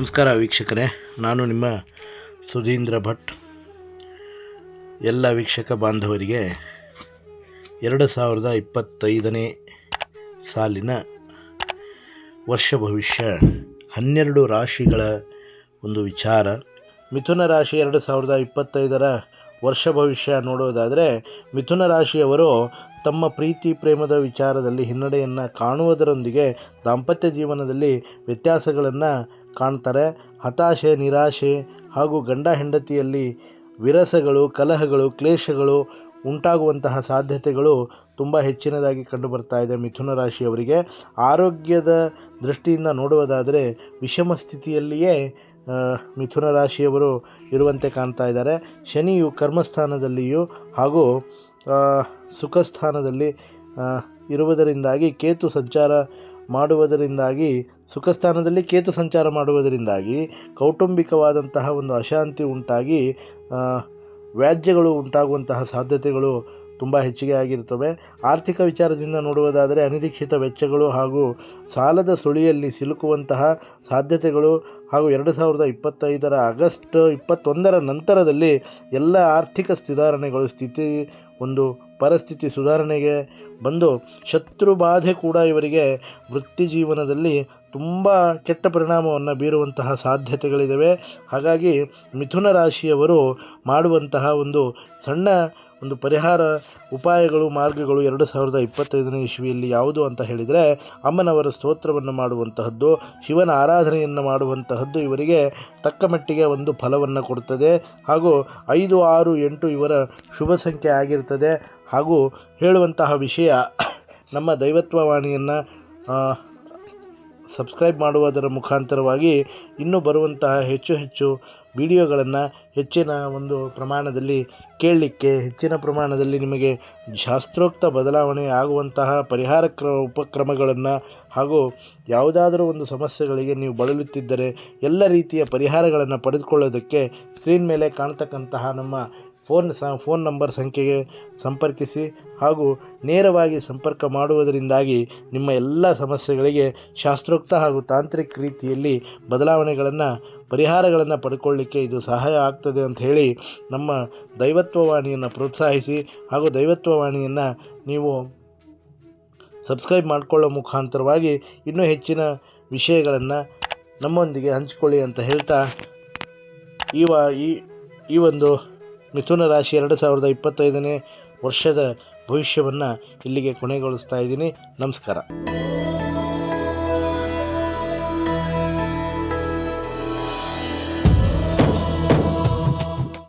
ನಮಸ್ಕಾರ ವೀಕ್ಷಕರೇ, ನಾನು ನಿಮ್ಮ ಸುಧೀಂದ್ರ ಭಟ್. ಎಲ್ಲ ವೀಕ್ಷಕ ಬಾಂಧವರಿಗೆ 2025ನೇ ಸಾಲಿನ ವರ್ಷ ಭವಿಷ್ಯ 12 ರಾಶಿಗಳ ಒಂದು ವಿಚಾರ. ಮಿಥುನ ರಾಶಿ 2025ರ ವರ್ಷ ಭವಿಷ್ಯ ನೋಡೋದಾದರೆ, ಮಿಥುನ ರಾಶಿಯವರು ತಮ್ಮ ಪ್ರೀತಿ ಪ್ರೇಮದ ವಿಚಾರದಲ್ಲಿ ಹಿನ್ನಡೆಯನ್ನು ಕಾಣುವುದರೊಂದಿಗೆ ದಾಂಪತ್ಯ ಜೀವನದಲ್ಲಿ ವ್ಯತ್ಯಾಸಗಳನ್ನು ಕಾಣ್ತಾರೆ. ಹತಾಶೆ, ನಿರಾಶೆ ಹಾಗೂ ಗಂಡ ಹೆಂಡತಿಯಲ್ಲಿ ವಿರಸಗಳು, ಕಲಹಗಳು, ಕ್ಲೇಶಗಳು ಉಂಟಾಗುವಂತಹ ಸಾಧ್ಯತೆಗಳು ತುಂಬ ಹೆಚ್ಚಿನದಾಗಿ ಕಂಡುಬರ್ತಾ ಇದೆ. ಮಿಥುನ ರಾಶಿಯವರಿಗೆ ಆರೋಗ್ಯದ ದೃಷ್ಟಿಯಿಂದ ನೋಡುವುದಾದರೆ ವಿಷಮ ಸ್ಥಿತಿಯಲ್ಲಿಯೇ ಮಿಥುನ ರಾಶಿಯವರು ಇರುವಂತೆ ಕಾಣ್ತಾ ಇದ್ದಾರೆ. ಶನಿಯು ಕರ್ಮಸ್ಥಾನದಲ್ಲಿಯೂ ಹಾಗೂ ಸುಖಸ್ಥಾನದಲ್ಲಿ ಇರುವುದರಿಂದಾಗಿ ಕೇತು ಸಂಚಾರ ಮಾಡುವುದರಿಂದಾಗಿ ಕೌಟುಂಬಿಕವಾದಂತಹ ಒಂದು ಅಶಾಂತಿ ಉಂಟಾಗಿ ವ್ಯಾಜ್ಯಗಳು ಉಂಟಾಗುವಂತಹ ಸಾಧ್ಯತೆಗಳು ತುಂಬ ಹೆಚ್ಚಿಗೆ ಆಗಿರ್ತವೆ. ಆರ್ಥಿಕ ವಿಚಾರದಿಂದ ನೋಡುವುದಾದರೆ ಅನಿರೀಕ್ಷಿತ ವೆಚ್ಚಗಳು ಹಾಗೂ ಸಾಲದ ಸುಳಿಯಲ್ಲಿ ಸಿಲುಕುವಂತಹ ಸಾಧ್ಯತೆಗಳು ಹಾಗೂ 2025ರ ಆಗಸ್ಟ್ 21ರ ನಂತರದಲ್ಲಿ ಎಲ್ಲ ಆರ್ಥಿಕ ಸುಧಾರಣೆಗಳು ಪರಿಸ್ಥಿತಿ ಸುಧಾರಣೆಗೆ ಬಂದು ಶತ್ರು ಬಾಧೆ ಕೂಡ ಇವರಿಗೆ ವೃತ್ತಿ ಜೀವನದಲ್ಲಿ ತುಂಬ ಕೆಟ್ಟ ಪರಿಣಾಮವನ್ನು ಬೀರುವಂತಹ ಸಾಧ್ಯತೆಗಳಿದ್ದಾವೆ. ಹಾಗಾಗಿ ಮಿಥುನ ರಾಶಿಯವರು ಮಾಡುವಂತಹ ಒಂದು ಸಣ್ಣ ಪರಿಹಾರ ಉಪಾಯಗಳು, ಮಾರ್ಗಗಳು 2025ನೇ ಇಸ್ವಿಯಲ್ಲಿ ಯಾವುದು ಅಂತ ಹೇಳಿದರೆ, ಅಮ್ಮನವರ ಸ್ತೋತ್ರವನ್ನು ಮಾಡುವಂತಹದ್ದು, ಶಿವನ ಆರಾಧನೆಯನ್ನು ಮಾಡುವಂತಹದ್ದು ಇವರಿಗೆ ತಕ್ಕ ಮಟ್ಟಿಗೆ ಒಂದು ಫಲವನ್ನು ಕೊಡುತ್ತದೆ. ಹಾಗೂ 5, 6, 8 ಇವರ ಶುಭ ಸಂಖ್ಯೆ ಆಗಿರ್ತದೆ. ಹಾಗೂ ಹೇಳುವಂತಹ ವಿಷಯ, ನಮ್ಮ ದೈವತ್ವವಾಣಿಯನ್ನು ಸಬ್ಸ್ಕ್ರೈಬ್ ಮಾಡುವುದರ ಮುಖಾಂತರವಾಗಿ ಇನ್ನೂ ಬರುವಂತಹ ಹೆಚ್ಚು ವಿಡಿಯೋಗಳನ್ನು ಹೆಚ್ಚಿನ ಒಂದು ಪ್ರಮಾಣದಲ್ಲಿ ಕೇಳಲಿಕ್ಕೆ, ಹೆಚ್ಚಿನ ಪ್ರಮಾಣದಲ್ಲಿ ನಿಮಗೆ ಶಾಸ್ತ್ರೋಕ್ತ ಬದಲಾವಣೆ ಆಗುವಂತಹ ಪರಿಹಾರ ಉಪಕ್ರಮಗಳನ್ನು ಹಾಗೂ ಯಾವುದಾದರೂ ಒಂದು ಸಮಸ್ಯೆಗಳಿಗೆ ನೀವು ಬಳಲುತ್ತಿದ್ದರೆ ಎಲ್ಲ ರೀತಿಯ ಪರಿಹಾರಗಳನ್ನು ಪಡೆದುಕೊಳ್ಳೋದಕ್ಕೆ ಸ್ಕ್ರೀನ್ ಮೇಲೆ ಕಾಣ್ತಕ್ಕಂತಹ ನಮ್ಮ ಫೋನ್ ನಂಬರ್ ಸಂಖ್ಯೆಗೆ ಸಂಪರ್ಕಿಸಿ. ಹಾಗೂ ನೇರವಾಗಿ ಸಂಪರ್ಕ ಮಾಡುವುದರಿಂದಾಗಿ ನಿಮ್ಮ ಎಲ್ಲ ಸಮಸ್ಯೆಗಳಿಗೆ ಶಾಸ್ತ್ರೋಕ್ತ ಹಾಗೂ ತಾಂತ್ರಿಕ ರೀತಿಯಲ್ಲಿ ಪರಿಹಾರಗಳನ್ನು ಪಡ್ಕೊಳ್ಳಿಕ್ಕೆ ಇದು ಸಹಾಯ ಆಗ್ತದೆ ಅಂತ ಹೇಳಿ, ನಮ್ಮ ದೈವತ್ವವಾಣಿಯನ್ನು ಪ್ರೋತ್ಸಾಹಿಸಿ ಹಾಗೂ ದೈವತ್ವವಾಣಿಯನ್ನು ನೀವು ಸಬ್ಸ್ಕ್ರೈಬ್ ಮಾಡಿಕೊಳ್ಳೋ ಮುಖಾಂತರವಾಗಿ ಇನ್ನೂ ಹೆಚ್ಚಿನ ವಿಷಯಗಳನ್ನು ನಮ್ಮೊಂದಿಗೆ ಹಂಚಿಕೊಳ್ಳಿ ಅಂತ ಹೇಳ್ತಾ ಈ ಒಂದು ಮಿಥುನ ರಾಶಿ 2025ನೇ ವರ್ಷದ ಭವಿಷ್ಯವನ್ನು ಇಲ್ಲಿಗೆ ಕೊನೆಗೊಳಿಸ್ತಾ ಇದ್ದೀನಿ. ನಮಸ್ಕಾರ.